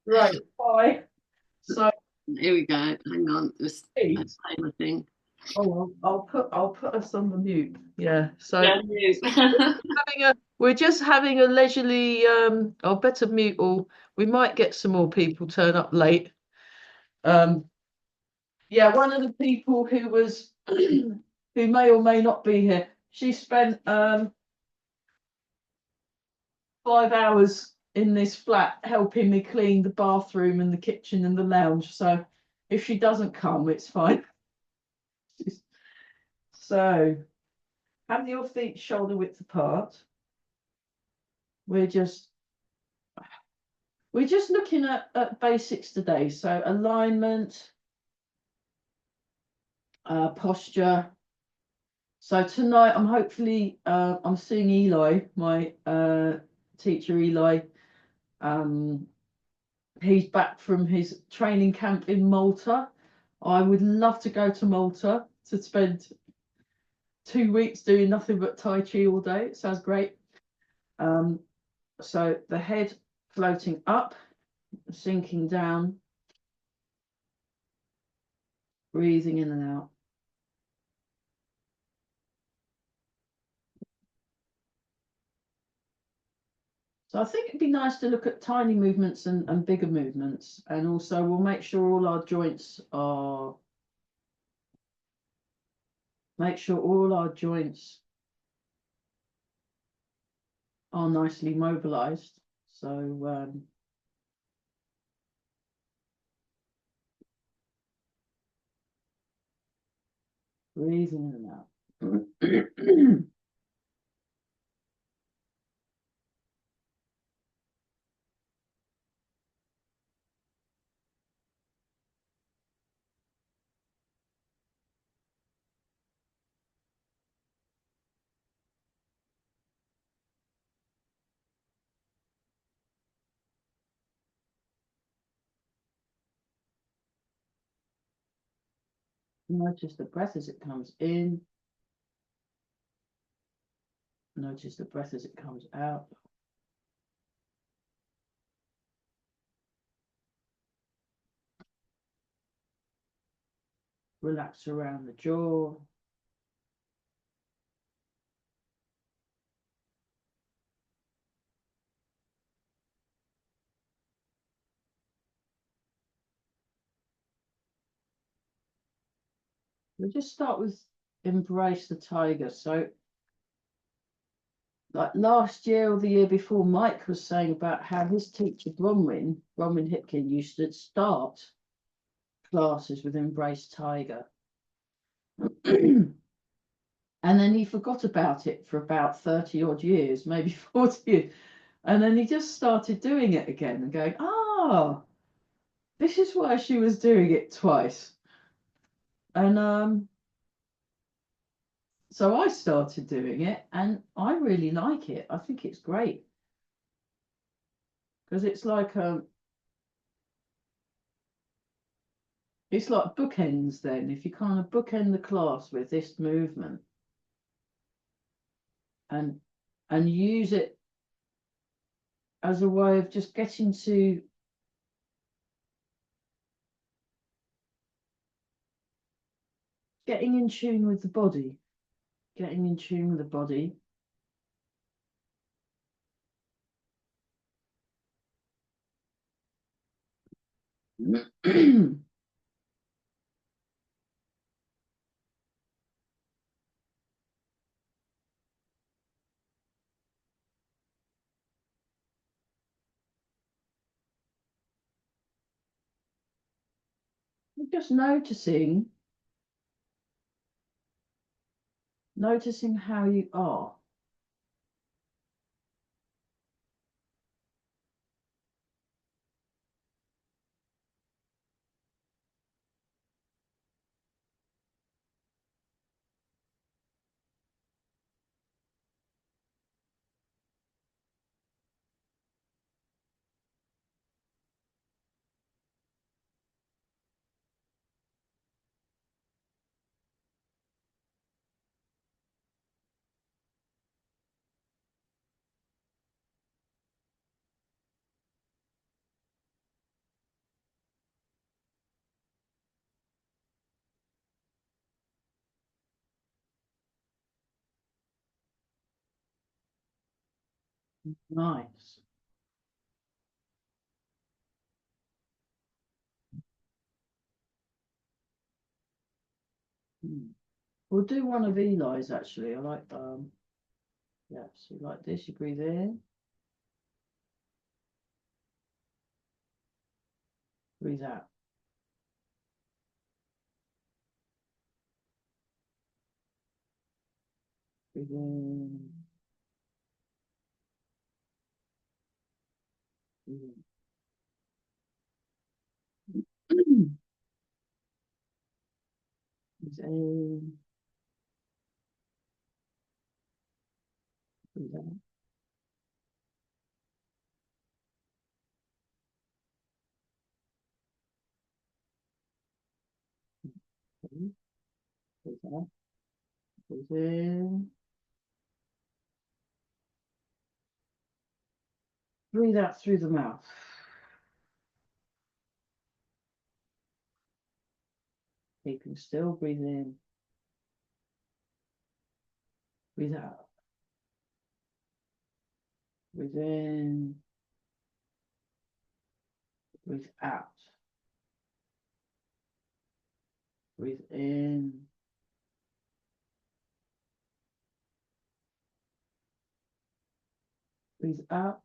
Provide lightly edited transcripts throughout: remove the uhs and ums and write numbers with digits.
Right. Bye. So Here we go. Hang on, this please. timer thing. Oh, I'll put us on the mute. Yeah. So Yeah, news. we're just having a leisurely. I'll better mute all. We might get some more people turn up late. Um. Yeah. One of the people who was who may or may not be here. She spent 5 hours in this flat helping me clean the bathroom and the kitchen and the lounge. So if she doesn't come, it's fine. So have your feet shoulder width apart. We're just we're just looking at basics today. So alignment, posture. So tonight I'm seeing Eli, my teacher Eli. Um, he's back from his training camp in Malta. I would love to go to Malta to spend 2 weeks doing nothing but Tai Chi all day. It sounds great. Um, so the head floating up, sinking down, breathing in and out. So I think it'd be nice to look at tiny movements and bigger movements. And also we'll make sure all our joints are nicely mobilized. So breathing in and out. Notice the breath as it comes in. Notice the breath as it comes out. Relax around the jaw. We'll just start with embrace the tiger. So like last year or the year before, Mike was saying about how his teacher Bronwyn Hipkin used to start classes with Embrace Tiger. And then he forgot about it for about 30 odd years, maybe 40 years. And then he just started doing it again and going, this is why she was doing it twice. And so I started doing it and I really like it. I think it's great because it's like bookends then. If you kind of bookend the class with this movement and use it as a way of just getting in tune with the body, getting in tune with the body. Just noticing how you are. Nice. Hmm. We'll do one of Eli's actually. I like yeah, so like this, you breathe in, breathe out. Breathe in, breathe in. Breathe in, breathe out. Breathe out, breathe in, breathe out through the mouth. Keeping still, breathe in, breathe out, breathe in, breathe out, breathe in, breathe out,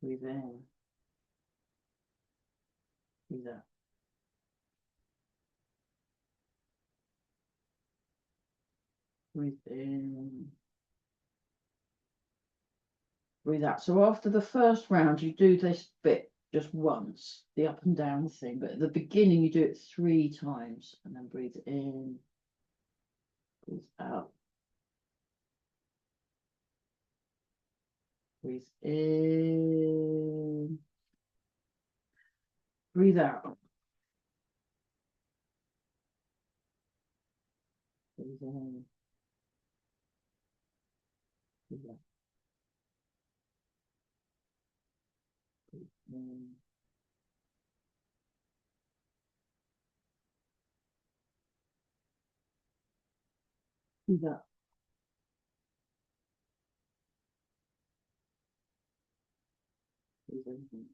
breathe in, breathe out, breathe in, breathe out. So after the first round, you do this bit just once, the up and down thing, but at the beginning, you do it 3 times and then breathe in, breathe out, breathe in, breathe out, breathe in, breathe out, breathe in, breathe out, breathe in.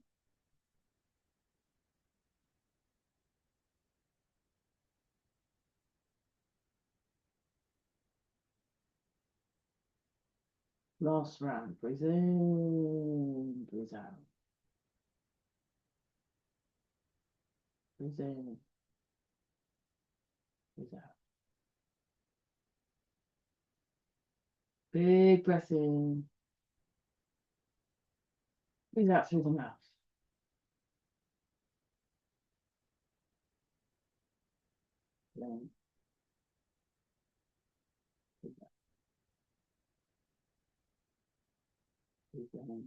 Last round, breathe in, breathe out, breathe in, breathe out. Big breath in, breathe out through the mouth. Then breathe out, breathe in,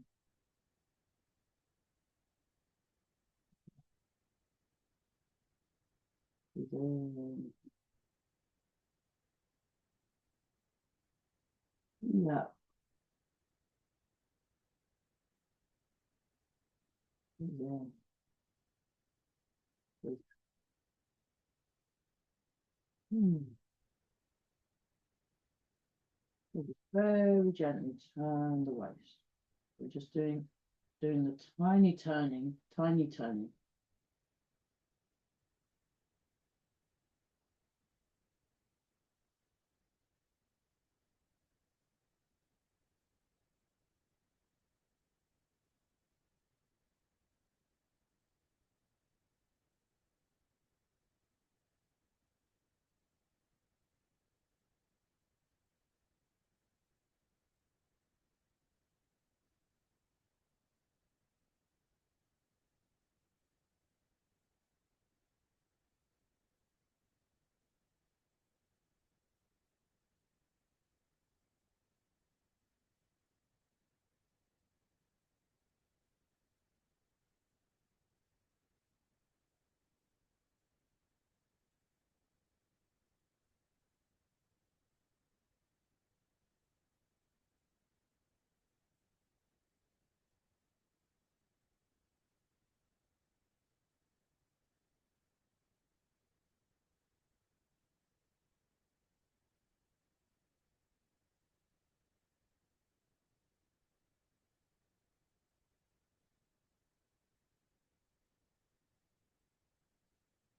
breathe in, breathe out, breathe in, breathe. Hmm. We'll just very gently turn the waist. We're just doing the tiny turning, tiny turning.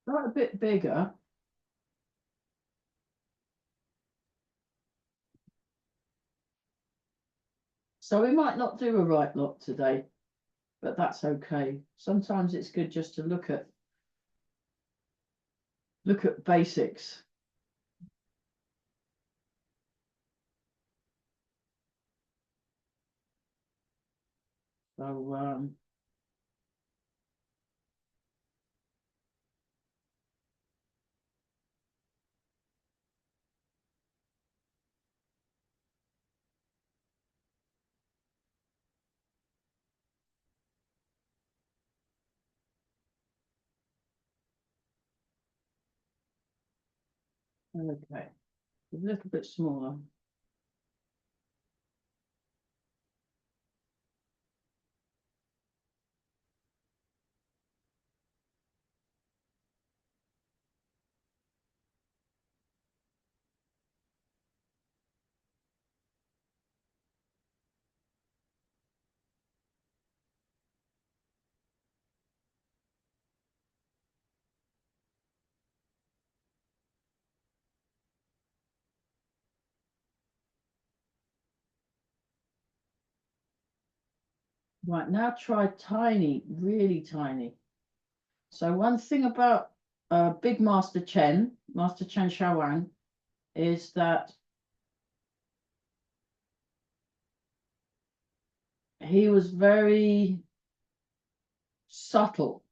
Quite a bit bigger. So we might not do a right lot today, but that's okay. Sometimes it's good just to look at basics. So okay, a little bit smaller. Right, now try tiny, really tiny. So one thing about Big Master Chen, Master Chen Shaowang, is that he was very subtle.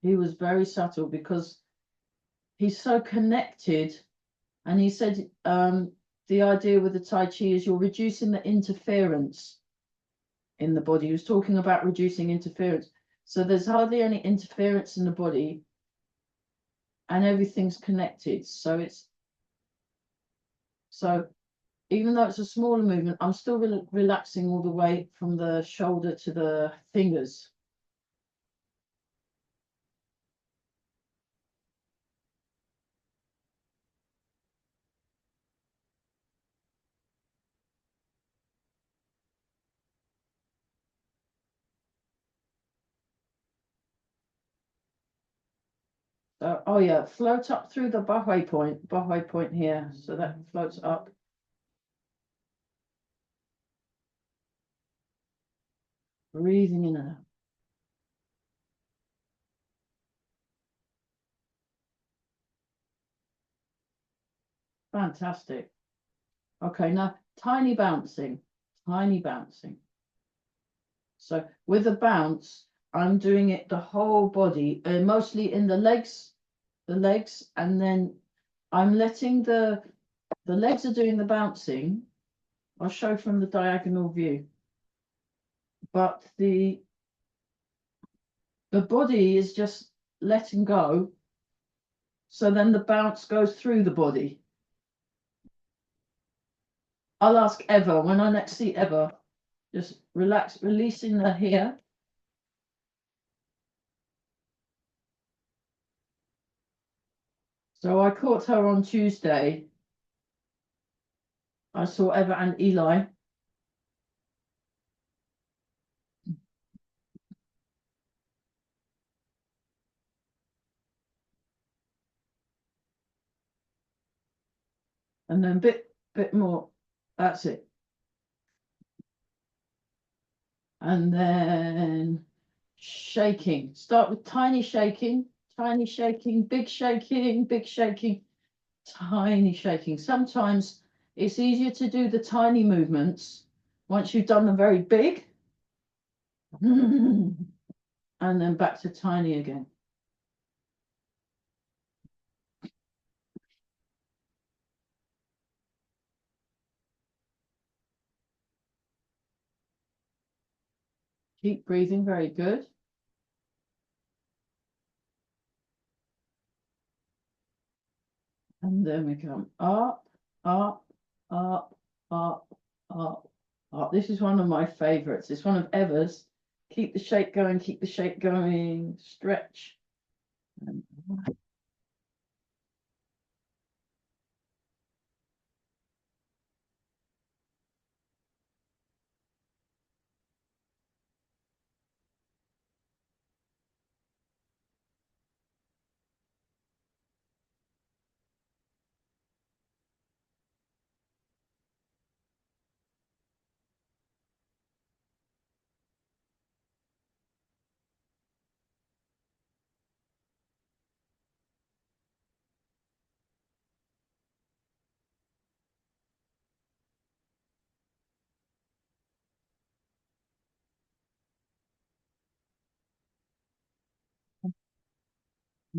He was very subtle because he's so connected. And he said the idea with the Tai Chi is you're reducing the interference in the body. He was talking about reducing interference. So there's hardly any interference in the body and everything's connected. So even though it's a smaller movement, I'm still relaxing all the way from the shoulder to the fingers. So, oh yeah, float up through the Bahui point here. So that floats up. Breathing in and out. Fantastic. Okay, now tiny bouncing, tiny bouncing. So with the bounce, I'm doing it the whole body, mostly in the legs, and then I'm letting the legs are doing the bouncing. I'll show from the diagonal view, but the body is just letting go. So then the bounce goes through the body. I'll ask Eva when I next see Eva, just relax, releasing her here. So I caught her on Tuesday. I saw Eva and Eli. And then bit more. That's it. And then shaking. Start with tiny shaking, big shaking, big shaking, tiny shaking. Sometimes it's easier to do the tiny movements once you've done them very big. And then back to tiny again. Keep breathing, very good. And then we come up, up, up, up, up, up. This is one of my favorites. It's one of Eva's. Keep the shake going, keep the shake going, stretch. And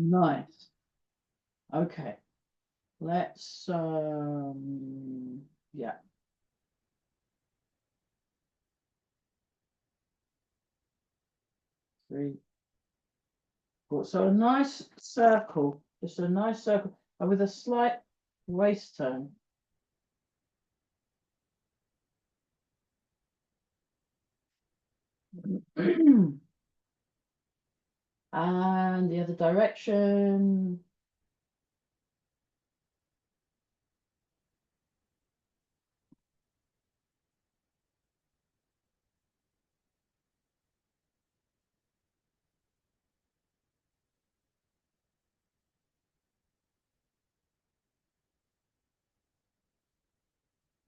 Nice. Okay. Let's yeah. Three, four. So a nice circle, just a nice circle, and with a slight waist turn. And the other direction.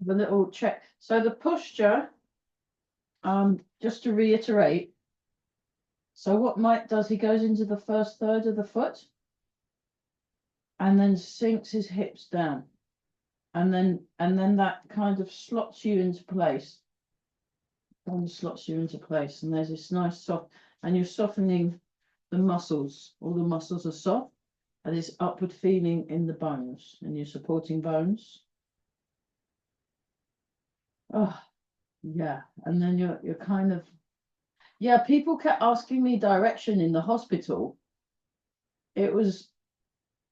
The little check. So the posture, just to reiterate. So what Mike does, he goes into the first third of the foot and then sinks his hips down. And then that kind of slots you into place. And slots you into place. And there's this nice soft, and you're softening the muscles. All the muscles are soft. And this upward feeling in the bones. And you're supporting bones. Oh, yeah. And then you're kind of, yeah, people kept asking me direction in the hospital. It was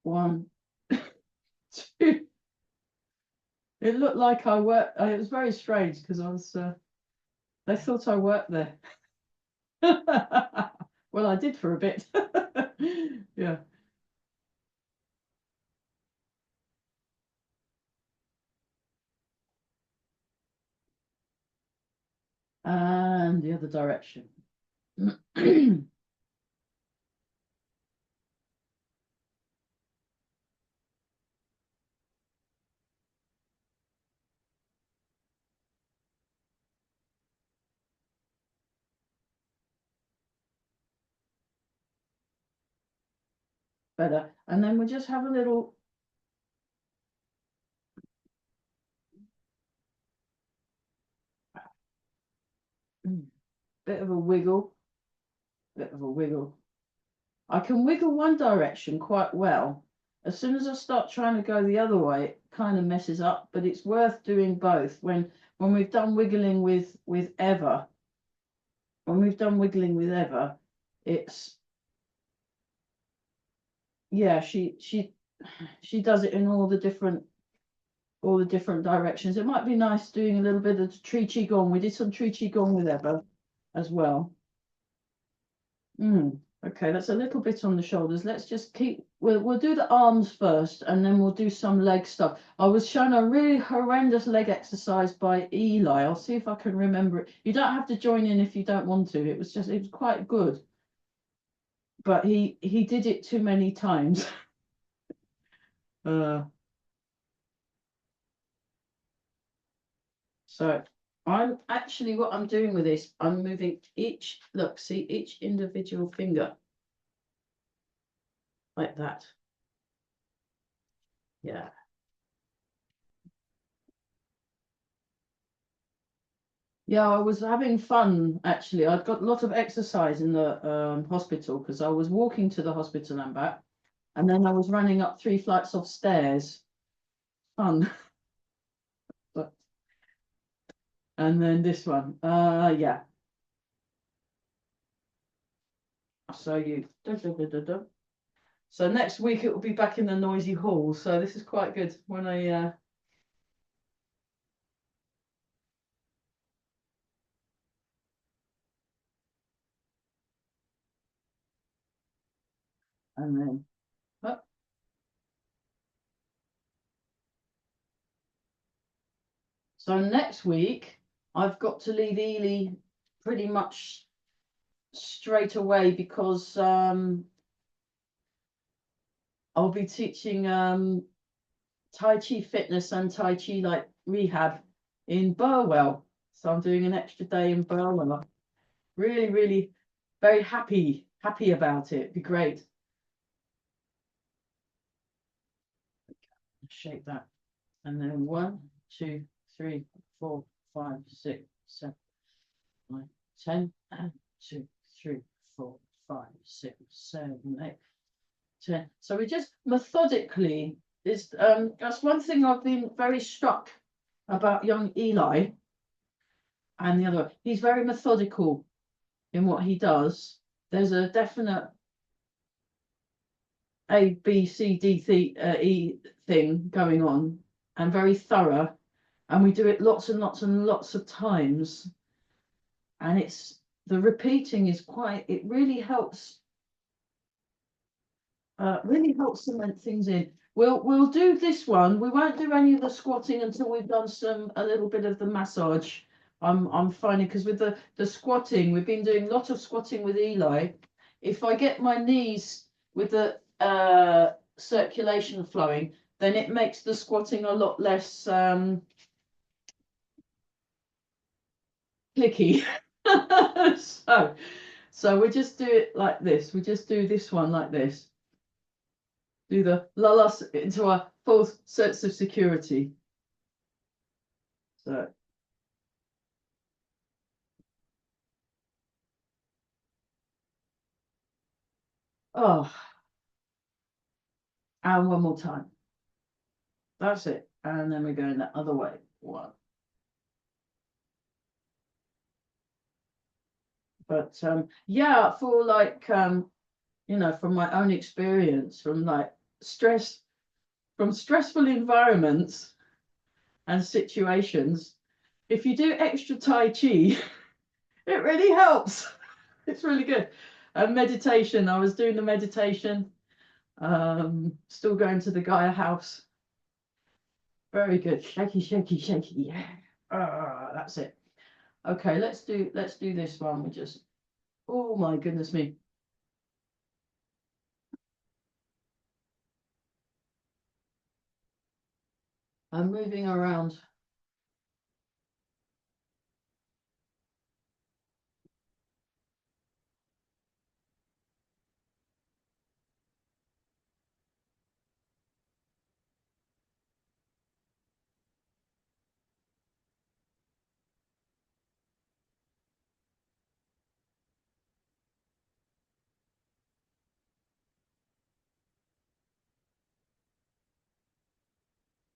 one, two. It looked like I worked. It was very strange because I was. They thought I worked there. Well, I did for a bit. Yeah. And the other direction. Better. And then we'll just have a little. Bit of a wiggle. Bit of a wiggle. I can wiggle one direction quite well. As soon as I start trying to go the other way, it kind of messes up, but it's worth doing both. When we've done wiggling with Eva, when we've done wiggling with Eva, it's yeah, she does it in all the different directions. It might be nice doing a little bit of tree qigong. We did some tree qigong with Eva as well. Okay, that's a little bit on the shoulders. Let's just keep, we'll do the arms first and then we'll do some leg stuff. I was shown a really horrendous leg exercise by Eli. I'll see if I can remember it. You don't have to join in if you don't want to. It was quite good. But he did it too many times. uh, so I'm actually, what I'm doing with this, I'm moving each, look, see each individual finger like that. Yeah. Yeah, I was having fun actually. I'd got a lot of exercise in the hospital because I was walking to the hospital and back, and then I was running up 3 flights of stairs. Fun. But, and then this one. Yeah. So So next week it will be back in the noisy hall. So this is quite good when I and then oh. So next week I've got to leave Ely pretty much straight away because I'll be teaching Tai Chi fitness and Tai Chi like rehab in Burwell. So I'm doing an extra day in Burwell. Really, really very happy about it. It'd be great. Shake that. And then 1, 2, 3, 4, 5, 6, 7, 9, 10, and 2, 3, 4, 5, 6, 7, 8. 10. So we just methodically is that's one thing I've been very struck about young Eli and the other. He's very methodical in what he does. There's a definite A, B, C, D, E thing going on, and very thorough. And we do it lots and lots and lots of times. And it's the repeating is quite, it really helps cement things in. We'll do this one. We won't do any of the squatting until we've done a little bit of the massage. I'm finding because with the squatting, we've been doing a lot of squatting with Eli. If I get my knees with the circulation flowing, then it makes the squatting a lot less clicky. So we just do it like this. We just do this one like this. Do the lull us into our false sense of security. So. Oh, and one more time. That's it. And then we're going the other way. One. But yeah, for like from my own experience, from like stressful environments and situations, if you do extra Tai Chi, it really helps. It's really good. And meditation, I was doing the meditation, still going to the Gaia house. Very good. Shaky, shaky, shaky. Yeah. That's it. Okay, let's do this one. We just, oh my goodness me. I'm moving around.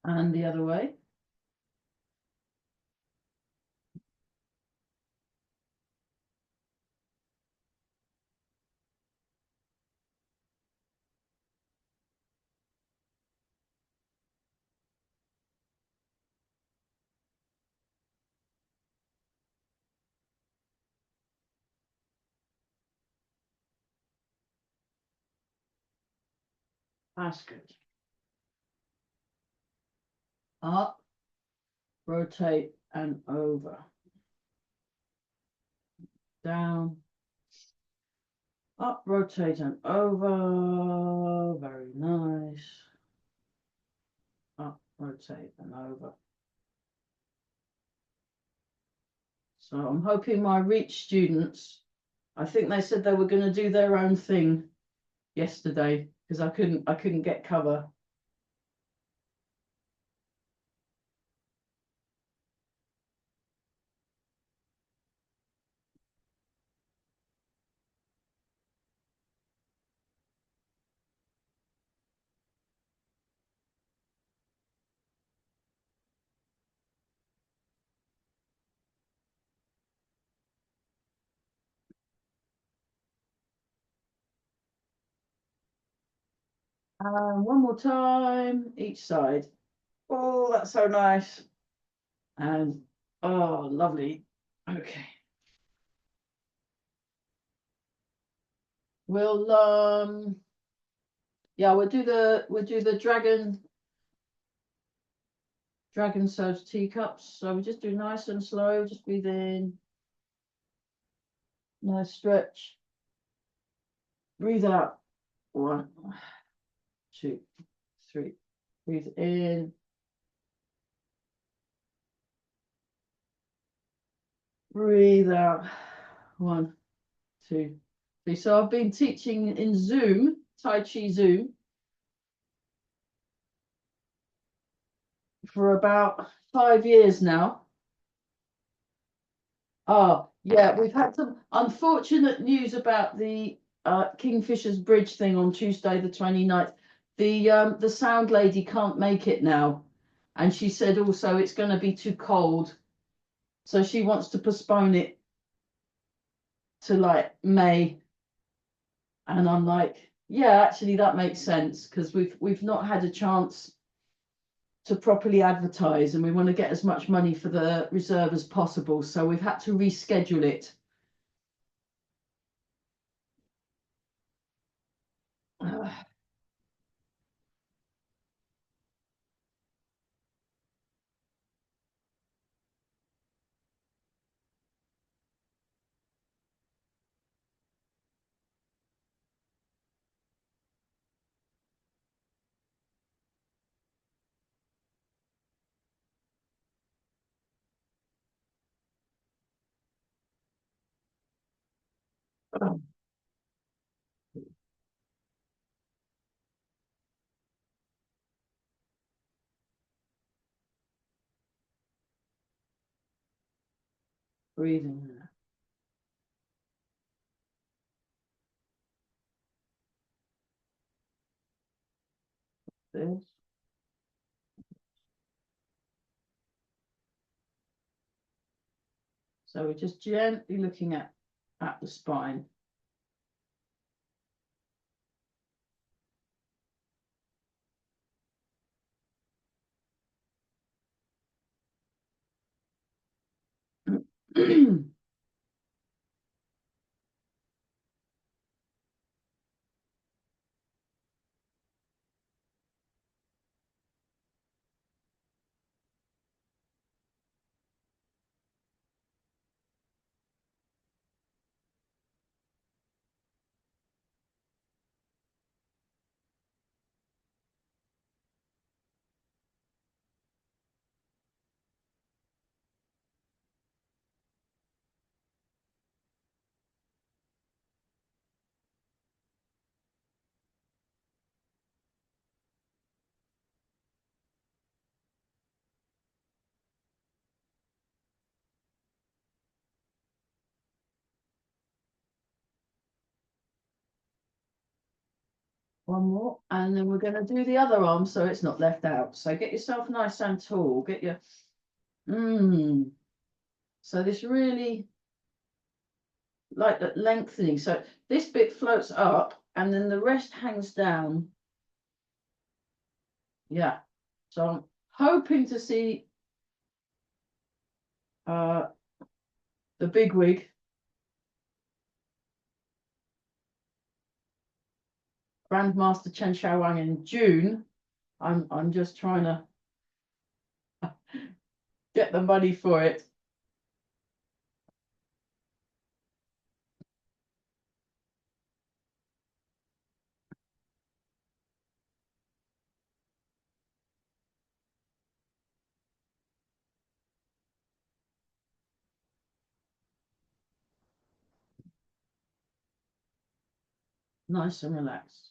And the other way. That's good. Up, rotate, and over. Down, up, rotate, and over. Very nice. Up, rotate, and over. So I'm hoping my reach students, I think they said they were going to do their own thing yesterday because I couldn't get cover. One more time, each side. Oh, that's so nice. And oh, lovely. Okay. We'll yeah, we'll do the dragon serves teacups. So we just do nice and slow, just breathe in. Nice stretch. Breathe out. 1, 2, 3. Breathe in. Breathe out. 1, 2, 3. So I've been teaching in Zoom, Tai Chi Zoom, for about 5 years now. Oh, yeah, we've had some unfortunate news about the Kingfisher's Bridge thing on Tuesday the 29th. The sound lady can't make it now, and she said also it's going to be too cold, so she wants to postpone it to like May. And I'm like, yeah, actually that makes sense, because we've not had a chance to properly advertise, and we want to get as much money for the reserve as possible, so we've had to reschedule it. Breathing. This. So we're just gently looking at the spine. One more, and then we're going to do the other arm so it's not left out. So get yourself nice and tall. Get your So this really like that lengthening. So this bit floats up and then the rest hangs down. Yeah. So I'm hoping to see the big wig. Grandmaster Chen Xiaowang in June. I'm just trying to get the money for it. Nice and relaxed.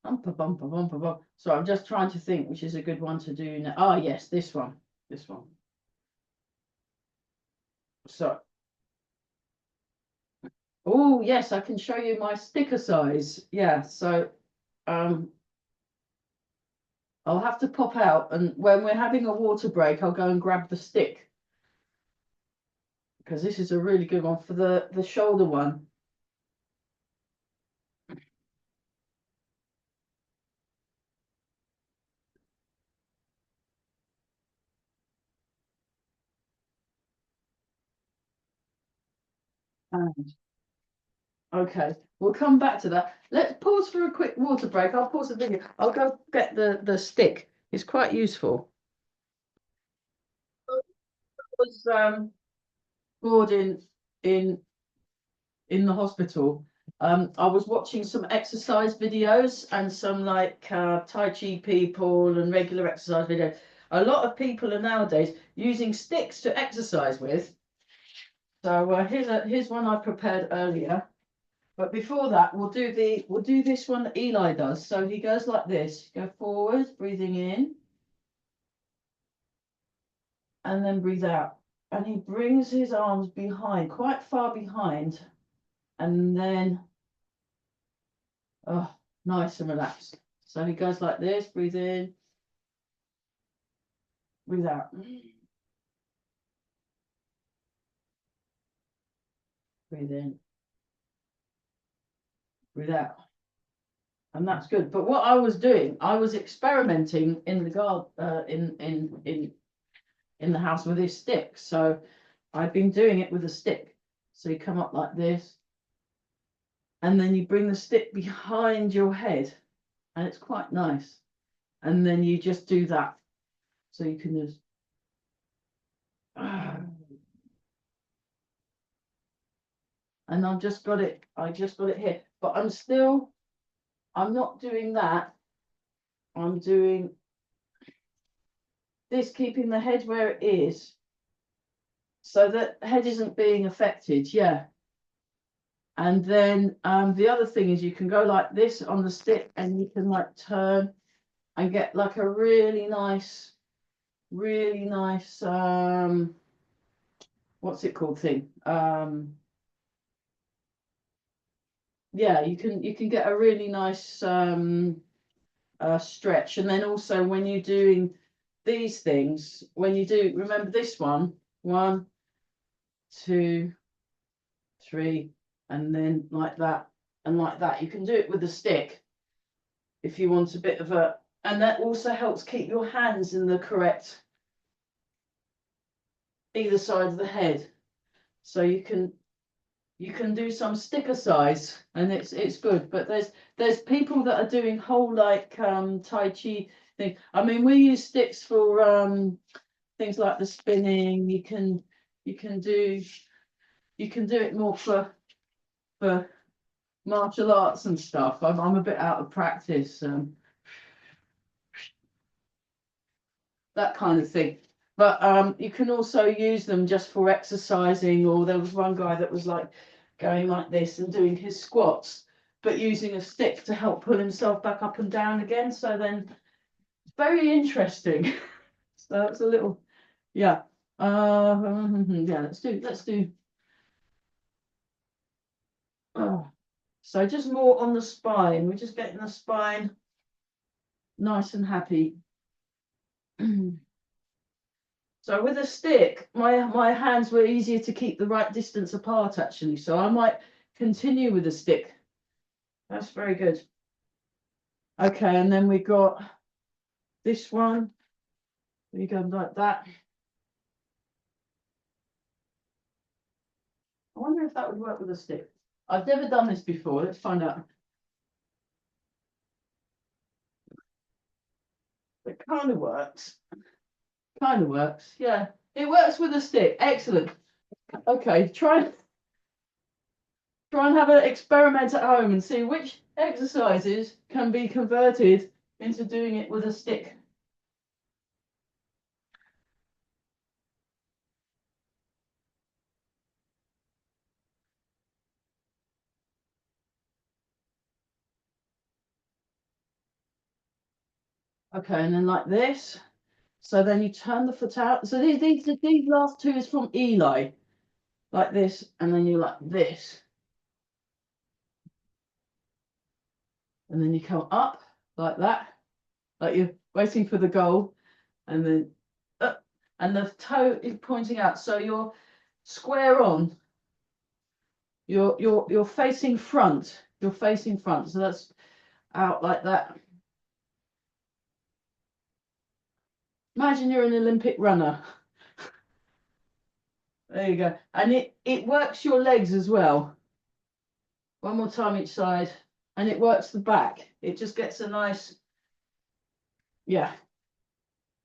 Bumper, bumper, bumper, bumper. So I'm just trying to think which is a good one to do now. Ah, yes, this one. This one. So, oh yes, I can show you my sticker size. Yeah, so I'll have to pop out, and when we're having a water break, I'll go and grab the stick, because this is a really good one for the shoulder one. And okay, we'll come back to that. Let's pause for a quick water break. I'll pause the video. I'll go get the stick. It's quite useful. Was bored in the hospital. I was watching some exercise videos and some like Tai Chi people and regular exercise videos. A lot of people are nowadays using sticks to exercise with. So here's one I prepared earlier. But before that, we'll do this one that Eli does. So he goes like this. Go forward, breathing in, and then breathe out. And he brings his arms behind, quite far behind, and then Oh, nice and relaxed. So he goes like this, breathe in, breathe out. Breathe in, breathe out. And that's good. But what I was doing, I was experimenting in the garden, in the house with his stick. So I've been doing it with a stick. So you come up like this, and then you bring the stick behind your head, and it's quite nice. And then you just do that. So you can just and I just got it here. But I'm not doing that. I'm doing this, keeping the head where it is, so that head isn't being affected. Yeah. And then the other thing is you can go like this on the stick, and you can like turn and get like a really nice what's it called thing? Yeah, you can get a really nice stretch. And then also when you're doing these things, when you do, remember this one, 1, 2, 3, and then like that and like that. You can do it with a stick if you want a bit of a, and that also helps keep your hands in the correct either side of the head. So you can do some sticker size, and it's good. But there's people that are doing whole like Tai Chi thing. I mean, we use sticks for things like the spinning. You can do it more for martial arts and stuff. I'm a bit out of practice, that kind of thing. But you can also use them just for exercising. Or there was one guy that was like going like this and doing his squats, but using a stick to help pull himself back up and down again. So then it's very interesting. So that's a little, yeah. Yeah, let's do. Oh. So just more on the spine. We're just getting the spine nice and happy. So with a stick, my hands were easier to keep the right distance apart, actually. So I might continue with a stick. That's very good. Okay, and then we got this one. We go like that. I wonder if that would work with a stick. I've never done this before. Let's find out. It kind of works. Kind of works. Yeah, it works with a stick. Excellent. Okay, try and have an experiment at home and see which exercises can be converted into doing it with a stick. Okay, and then like this. So then you turn the foot out. So these last two is from Eli, like this, and then you like this, and then you come up like that, like you're waiting for the goal, and then and the toe is pointing out. So you're square on. You're facing front. You're facing front. So that's out like that. Imagine you're an Olympic runner. There you go. And it works your legs as well. One more time each side. And it works the back. It just gets a nice, yeah.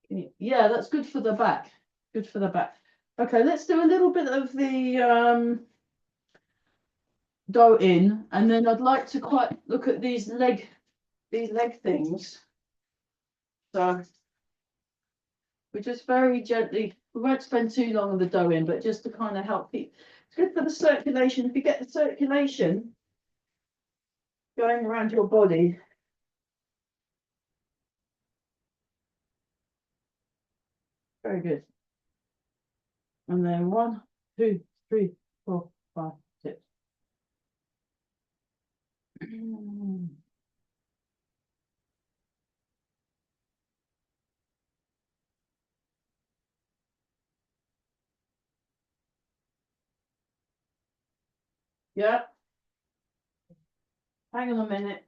Yeah, that's good for the back. Good for the back. Okay, let's do a little bit of the dough in, and then I'd like to quite look at these leg things. So we just very gently, we won't spend too long on the dough in, but just to kind of help keep, it's good for the circulation. If you get the circulation going around your body. Very good. And then 1, 2, 3, 4, 5, 6. Yeah. Hang on a minute.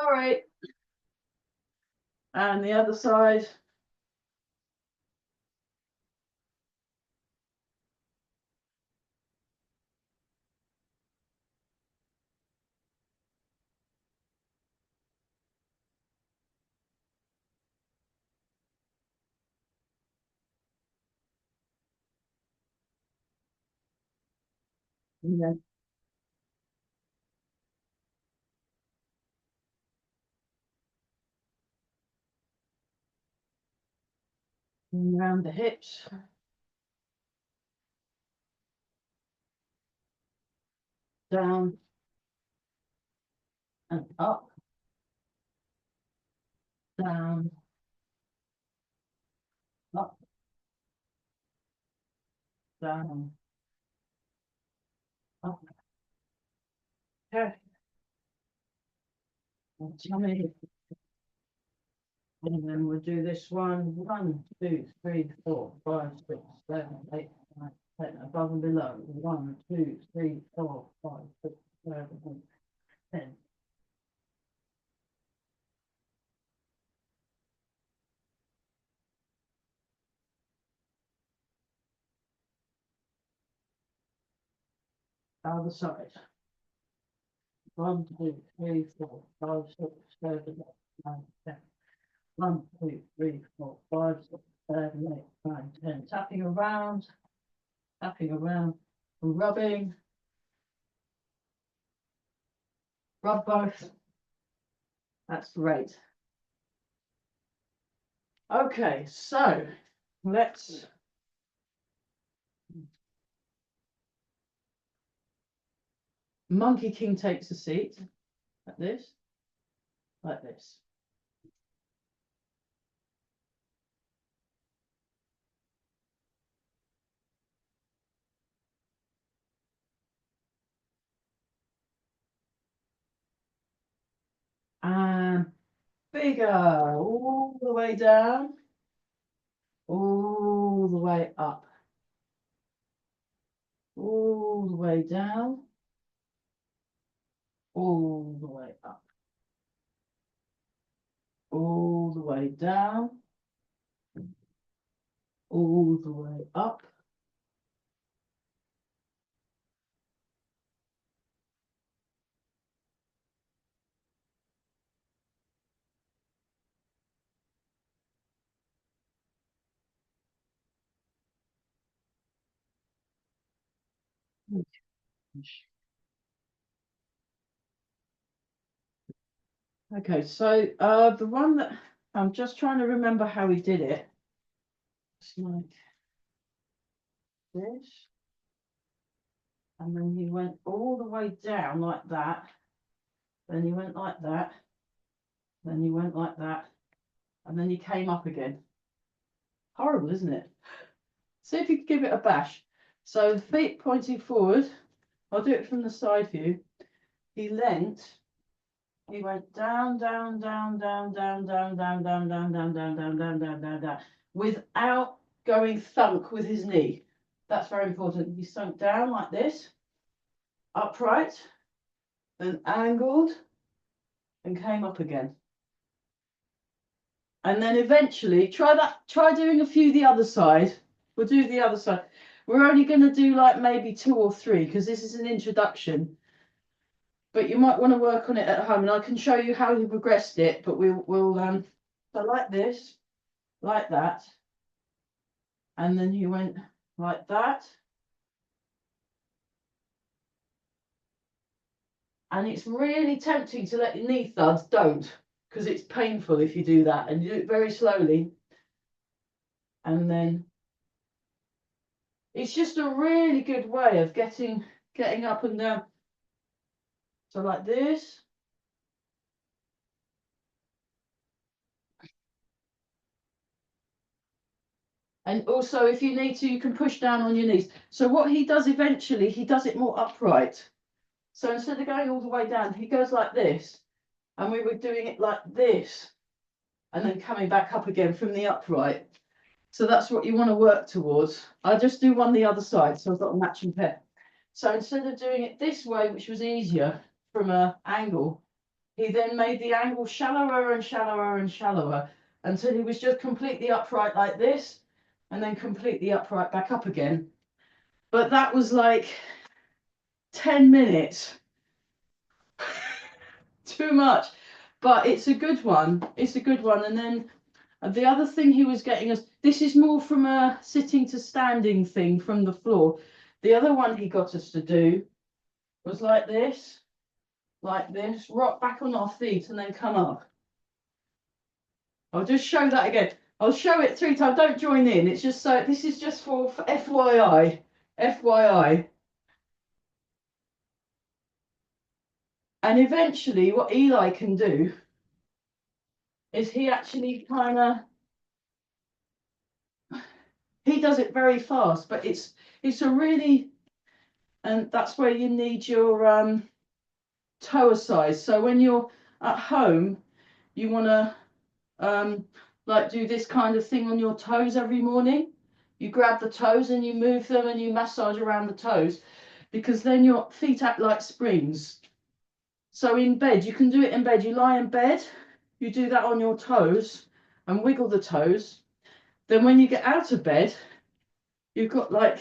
All right. And the other side. Yeah. Around the hips. Down and up. Down. Up. Down. Up. Okay. Tummy. And then we'll do this one. 1, 2, 3, 4, 5, 6, 7, 8, 9, 10. Above and below. 1, 2, 3, 4, 5, 6, 7, 8, 10. Other side. 1, 2, 3, 4, 5, 6, 7, 8, 9, 10. 1, 2, 3, 4, 5, 6, 7, 8, 9, 10. Tapping around, rubbing. Rub both. That's great. Okay, so let's Monkey King takes a seat like this, like this. And bigger, all the way down, all the way up, all the way down, all the way up, all the way down, all the way up. Okay, so the one that I'm just trying to remember how he did it. It's like this. And then he went all the way down like that. Then he went like that. Then he went like that. And then he came up again. Horrible, isn't it? See if you could give it a bash. So the feet pointing forward. I'll do it from the side view. He leant. He went down, down, down, down, down, down, down, down, down, down, down, down, down, down, down, down, without going thunk with his knee. That's very important. He sunk down like this, upright, then angled, and came up again. And then eventually try doing a few the other side. We'll do the other side. We're only going to do like maybe 2 or 3 because this is an introduction. But you might want to work on it at home, and I can show you how he progressed it. But we'll so like this, like that, and then he went like that. And it's really tempting to let your knee thuds. Don't, because it's painful if you do that, and you do it very slowly. And then it's just a really good way of getting up and down. So like this. And also, if you need to, you can push down on your knees. So what he does eventually, he does it more upright. So instead of going all the way down, he goes like this. And we were doing it like this. And then coming back up again from the upright. So that's what you want to work towards. I just do one the other side, so I've got a matching pair. So instead of doing it this way, which was easier from an angle, he then made the angle shallower and shallower and shallower until he was just completely upright like this, and then completely upright back up again. But that was like 10 minutes. Too much. But it's a good one. It's a good one. And then the other thing he was getting us, this is more from a sitting to standing thing from the floor. The other one he got us to do was like this, rock back on our feet and then come up. I'll just show that again. I'll show it 3 times. Don't join in. It's just so, this is just for FYI. FYI. And eventually what Eli can do is he actually kind of, he does it very fast, but it's a really, and that's where you need your toe size. So when you're at home, you want to like do this kind of thing on your toes every morning. You grab the toes and you move them and you massage around the toes, because then your feet act like springs. So in bed, you can do it in bed. You lie in bed, you do that on your toes and wiggle the toes. Then when you get out of bed, you've got like,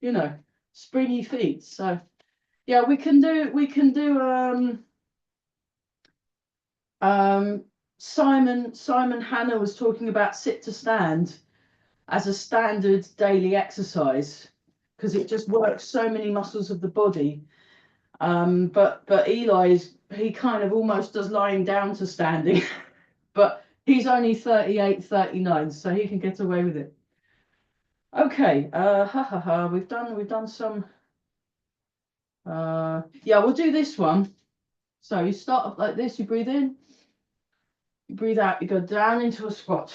you know, springy feet. So yeah, Simon Hanna was talking about sit to stand as a standard daily exercise because it just works so many muscles of the body. But he kind of almost does lying down to standing, but he's only 38, 39, so he can get away with it. Okay, we've done some. Yeah, we'll do this one. So you start up like this, you breathe in, you breathe out, you go down into a squat.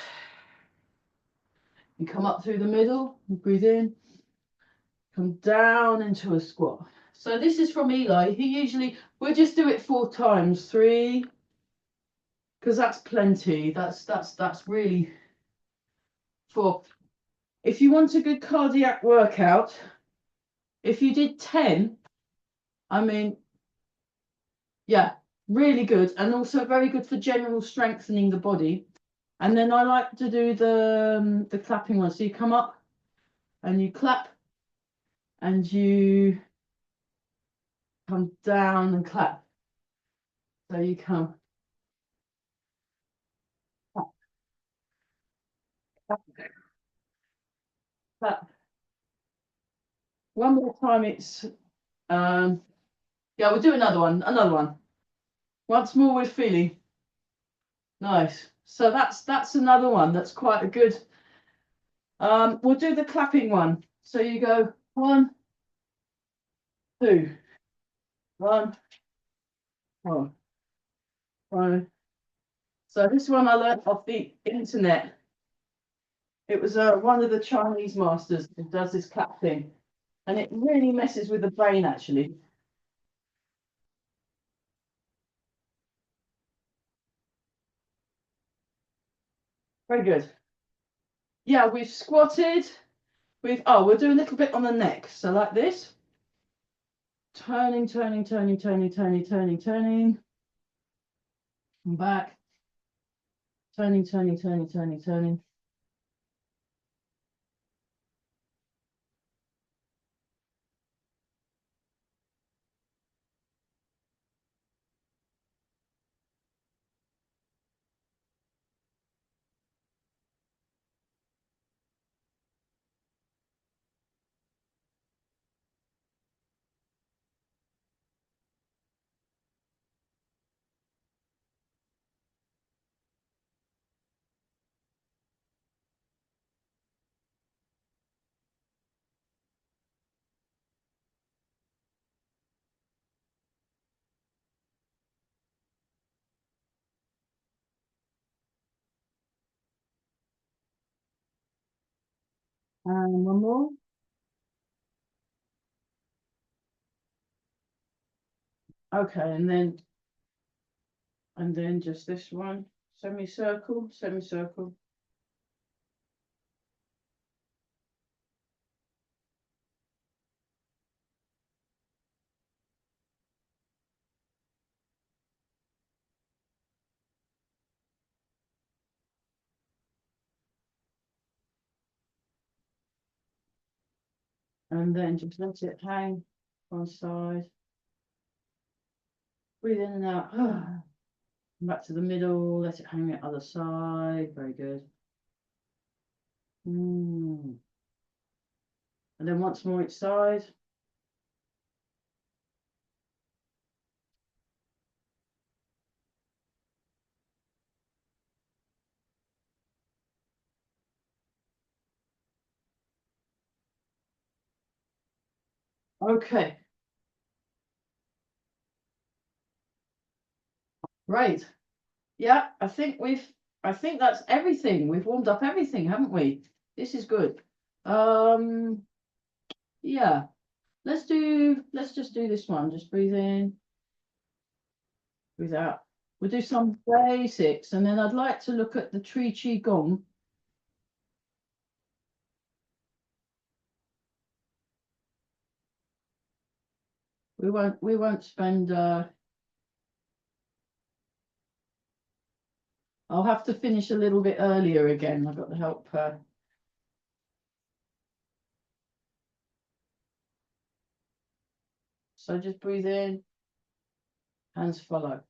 You come up through the middle, you breathe in, come down into a squat. So this is from Eli. We'll just do it 4 times, 3, because that's plenty. That's really 4. If you want a good cardiac workout, if you did 10, I mean, yeah, really good, and also very good for general strengthening the body. And then I like to do the clapping one. So you come up and you clap and you come down and clap. So you come clap, clap, clap. One more time. It's yeah, we'll do another one. Once more with feeling. Nice. So that's another one that's quite a good. We'll do the clapping one. So you go 1, 2, 1, 1, 1. So this one I learned off the internet. It was one of the Chinese masters who does this clap thing, and it really messes with the brain actually. Very good. Yeah, we've squatted. We'll do a little bit on the neck. So like this. Turning, turning, turning, turning, turning, turning, turning. And back. Turning, turning, turning, turning, turning. And one more. Okay, and then just this one, semicircle, semicircle. And then just let it hang one side. Breathe in and out. Back to the middle, let it hang the other side. Very good. And then once more each side. Okay. Right. Yeah, I think that's everything. We've warmed up everything, haven't we? This is good. Yeah. Let's just do this one. Just breathe in, breathe out. We'll do some basics, and then I'd like to look at the Tree Qi Gong. We won't spend I'll have to finish a little bit earlier again. I've got to help So just breathe in, hands follow.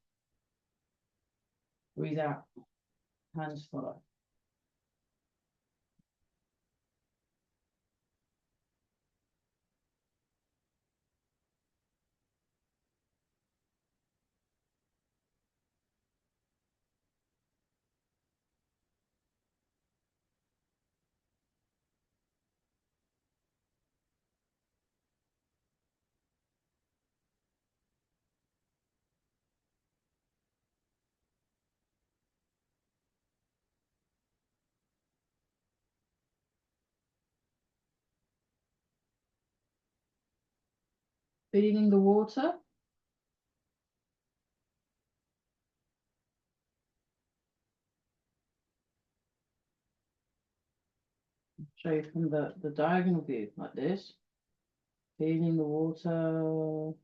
Breathe out, hands follow. Feeling the water. Show you from the diagonal view like this. Feeling the water.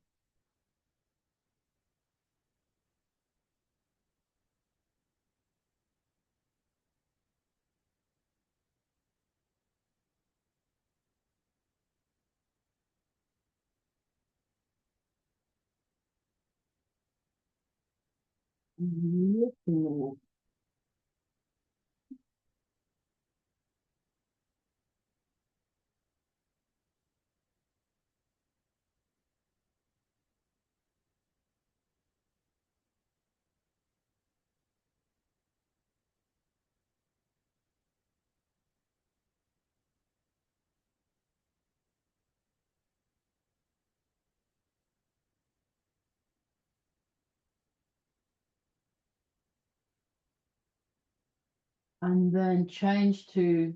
Lifting the water. And then change to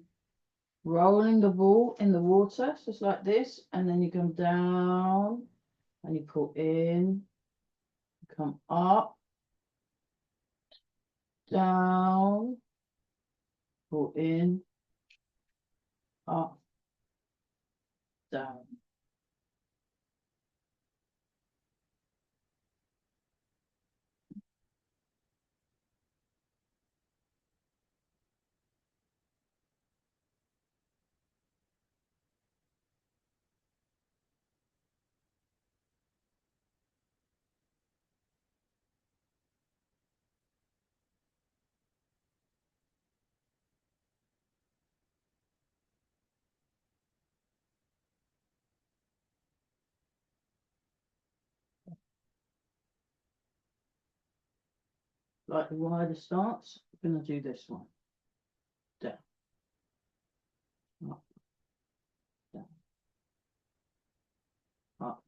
rolling the ball in the water, just like this, and then you come down and you pull in, come up, down, pull in, up, down. Like the wider stance, I'm going to do this one. Down, up, down, up.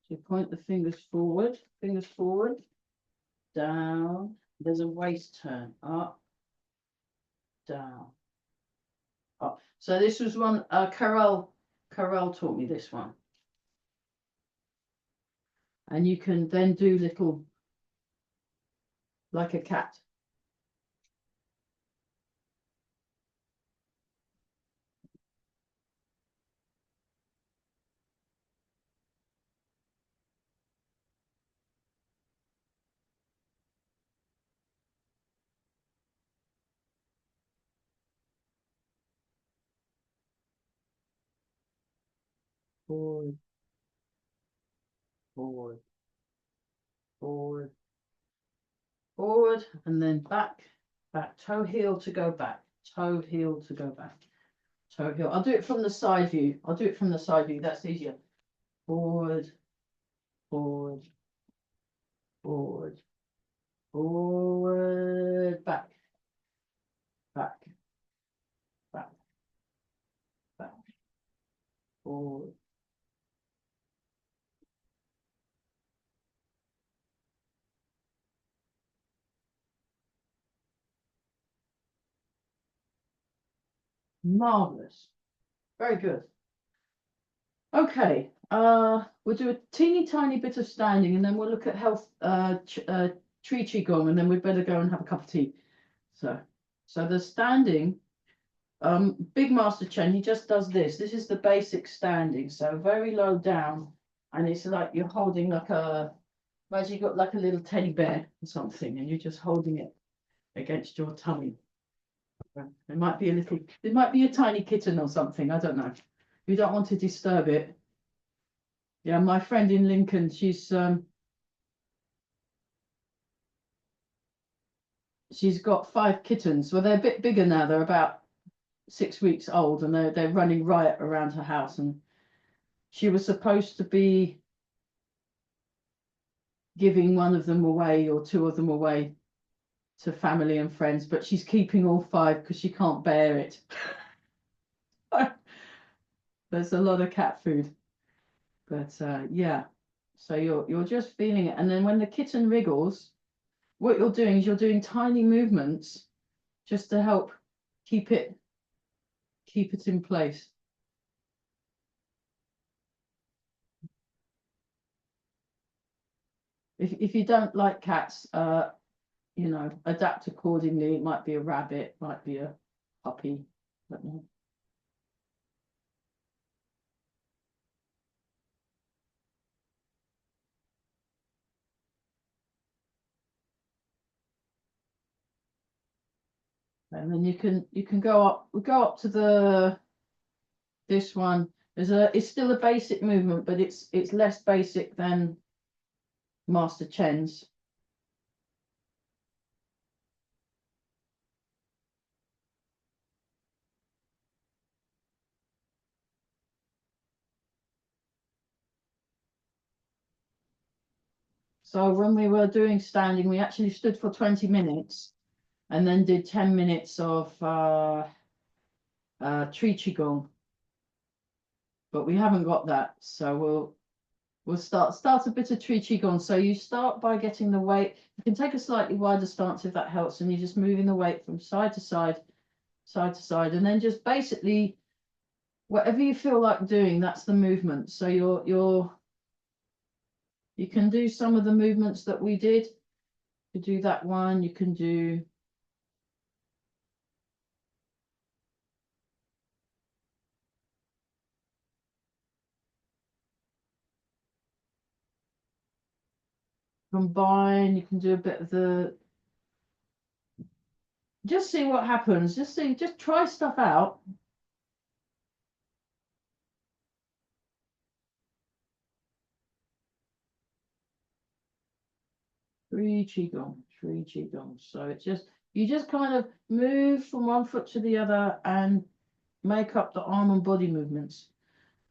So point the fingers forward, down. There's a waist turn, up, down, up. So this was one, Carol taught me this one. And you can then do little, like a cat. Forward, forward, forward, forward, and then back, back, toe heel to go back, toe heel to go back, toe heel. I'll do it from the side view. I'll do it from the side view. That's easier. Forward, forward, forward, forward, back, back, back, back, forward. Marvelous. Very good. Okay, we'll do a teeny tiny bit of standing and then we'll look at health, tree qigong, and then we'd better go and have a cup of tea. So the standing, Big Master Chen, he just does this. This is the basic standing. So very low down, and it's like you're holding like imagine you got like a little teddy bear or something, and you're just holding it against your tummy. It might be a tiny kitten or something. I don't know. You don't want to disturb it. Yeah, my friend in Lincoln, she's got 5 kittens. Well, they're a bit bigger now. They're about 6 weeks old, and they're running riot around her house. And she was supposed to be giving one of them away or 2 of them away to family and friends, but she's keeping all 5 because she can't bear it. There's a lot of cat food, but yeah. So you're just feeling it, and then when the kitten wriggles, what you're doing is you're doing tiny movements just to help keep it in place. If you don't like cats, you know, adapt accordingly. It might be a rabbit, might be a puppy. I don't know. And then you can go up. We go up to this one. It's still a basic movement, but it's less basic than Master Chen's. So when we were doing standing, we actually stood for 20 minutes and then did 10 minutes of tree qigong. But we haven't got that, so we'll start a bit of tree qigong. So you start by getting the weight. You can take a slightly wider stance if that helps, and you're just moving the weight from side to side, and then just basically whatever you feel like doing, that's the movement. So you can do some of the movements that we did. You do that one. You can do. Combine, you can do a bit of just see what happens. Just try stuff out. Tree qigong. So it's you just kind of move from one foot to the other and make up the arm and body movements.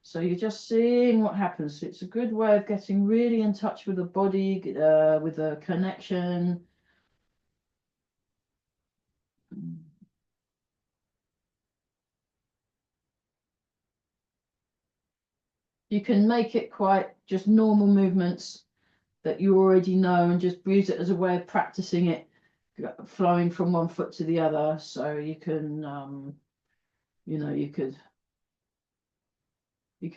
So you're just seeing what happens. It's a good way of getting really in touch with the body, with the connection. You can make it quite just normal movements that you already know and just use it as a way of practicing it, flowing from one foot to the other. So you can You know, you could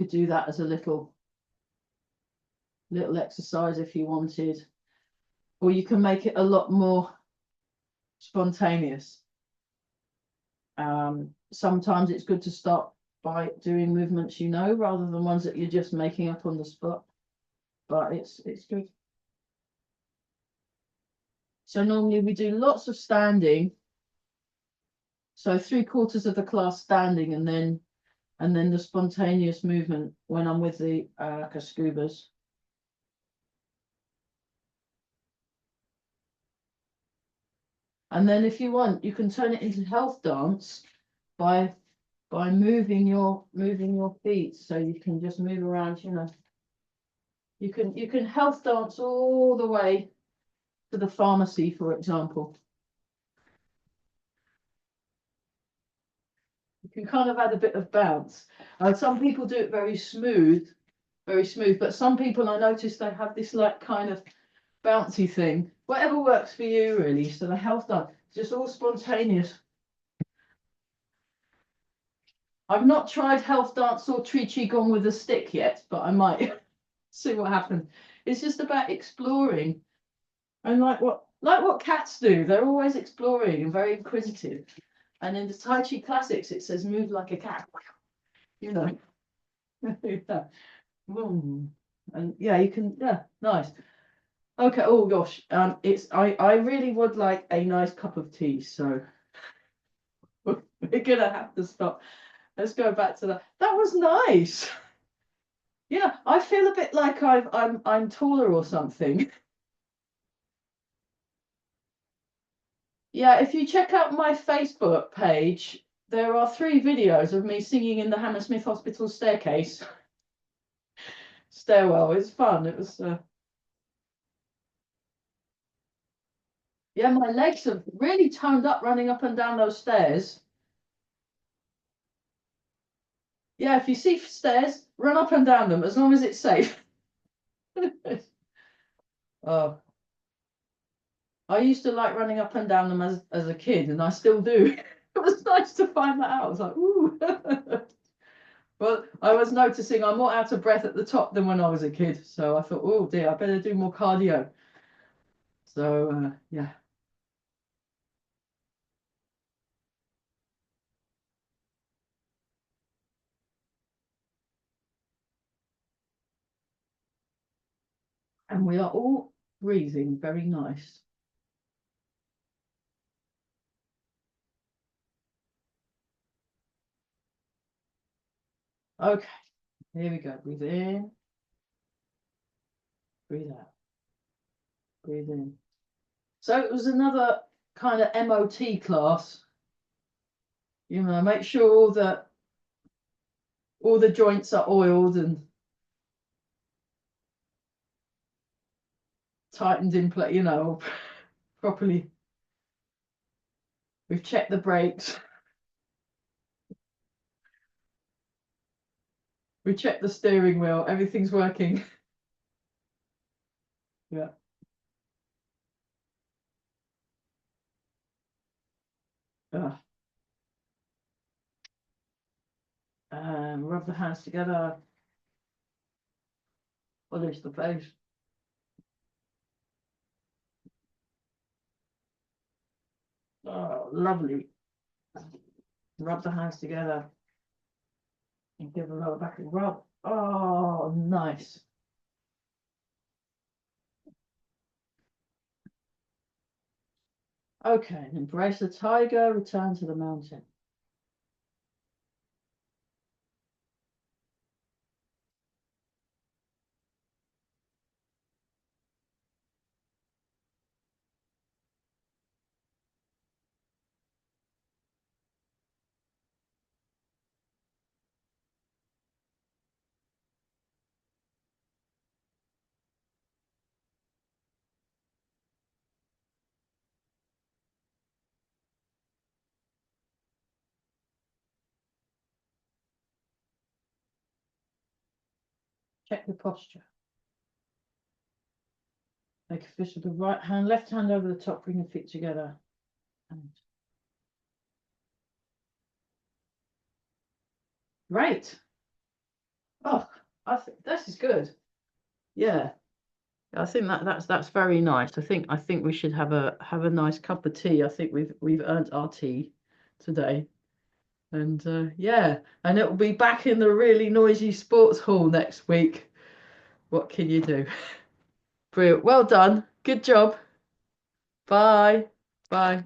do that as a little exercise if you wanted, or you can make it a lot more spontaneous. Sometimes it's good to start by doing movements, you know, rather than ones that you're just making up on the spot. But it's good. So normally we do lots of standing. So 3/4 of the class standing, and then the spontaneous movement when I'm with the Kascubas. And then if you want, you can turn it into health dance by moving your feet. So you can just move around, you know. You can health dance all the way to the pharmacy, for example. You can kind of add a bit of bounce. Some people do it very smooth, but some people, I noticed, they have this like kind of bouncy thing. Whatever works for you, really. So the health dance, just all spontaneous. I've not tried health dance or Tree Qigong with a stick yet, but I might see what happens. It's just about exploring, and like what cats do. They're always exploring and very inquisitive. And in the Tai Chi classics, it says move like a cat. You know. Yeah. And yeah, you can. Yeah, nice. Okay. Oh gosh. I really would like a nice cup of tea. So we're gonna have to stop. Let's go back to that. That was nice. Yeah, I feel a bit like I'm taller or something. Yeah, if you check out my Facebook page, there are 3 videos of me singing in the Hammersmith Hospital stairwell. It's fun. It was. Yeah, my legs have really toned up running up and down those stairs. Yeah, if you see stairs, run up and down them as long as it's safe. Oh, I used to like running up and down them as a kid, and I still do. It was nice to find that out. I was like, ooh. Well, I was noticing I'm more out of breath at the top than when I was a kid. So I thought, oh dear, I better do more cardio. So yeah. And we are all breathing very nice. Okay, here we go. Breathe in, breathe out, breathe in. So it was another kind of MOT class. You know, make sure that all the joints are oiled and tightened in place, you know, properly. We've checked the brakes. We checked the steering wheel. Everything's working. Yeah. Rub the hands together. Polish the face. Oh, lovely. Rub the hands together and give the lower back a rub. Oh, nice. Okay, embrace the tiger, return to the mountain. Check the posture. Make a fist with the right hand, left hand over the top, bring your feet together. And Great. Oh, I think this is good. Yeah. I think that's very nice. I think we should have a nice cup of tea. I think we've earned our tea today. And yeah, and it will be back in the really noisy sports hall next week. What can you do? Brilliant. Well done. Good job. Bye. Bye.